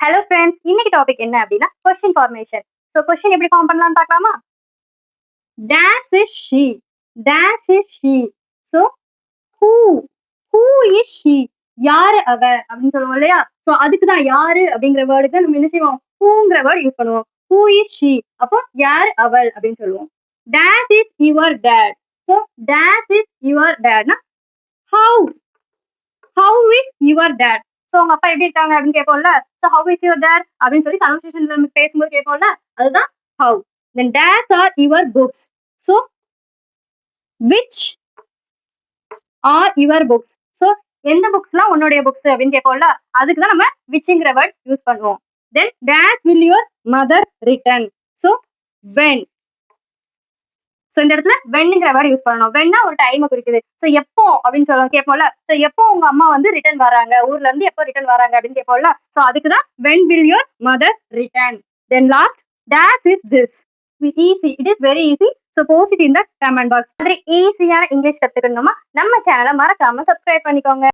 Hello friends, இன்னைக்கு topic என்ன அப்படின்னா கொஸ்டின் ஃபார்மேஷன். ஸோ கொஸ்டின் எப்படி ஃபார்ம் பண்ணலாம்னு பார்க்கலாமா? Dash is she, dash is she. So who, who is she, யாரு அவ அப்படின்னு சொல்லுவோம் இல்லையா? ஸோ அதுக்கு தான் யாரு அப்படிங்கிற வேர்டுக்கு நம்ம என்ன செய்வோம், ஹூங்கிற வேர்டு யூஸ் பண்ணுவோம். ஹூ இஸ் ஷீ, அப்போ யார் அவள் அப்படின்னு சொல்லுவோம். Dash is your dad. So dash is your டேட்னா how, how is your dad. So உங்க அப்பா எப்படி இருக்காங்க அப்படின்னு கேட்போம்ல. So how is your dad அப்படின்னு சொல்லி கன்வர்சேஷன்ல நம்ம பேசும்போது கேட்போம்ல, அதுதான் how. Then dash are your books. So which are your books. So எந்த புக்ஸ்லாம் உன்னுடைய புக்ஸ் அப்படின்னு கேட்போம்ல, அதுக்கு தான் நம்ம விச்ங்கிற வேர்ட் யூஸ் பண்ணுவோம். Then dash will your mother return. So when. So இந்த இடத்துல வென்னுங்கிற வேர்ட் யூஸ் பண்ணணும். வென்னா ஒரு டைமை குறிக்குது. சோ எப்போ அப்படின்னு சொல்ல கேட்போம்ல. சோ எப்போ உங்க அம்மா வந்து ரிட்டர்ன் வராங்க, ஊர்ல இருந்து எப்போ ரிட்டர்ன் வராங்க அப்படின்னு கேட்போம்ல. சோ அதுக்கு தான் when will your mother return. Then last, dash is this. Easy, it is very easy. So post it in the comment box. மாதிரி ஈஸியான இங்கிலீஷ் கத்துக்கணுமா நம்ம சேனலை மறக்காம சப்ஸ்கிரைப் பண்ணிக்கோங்க.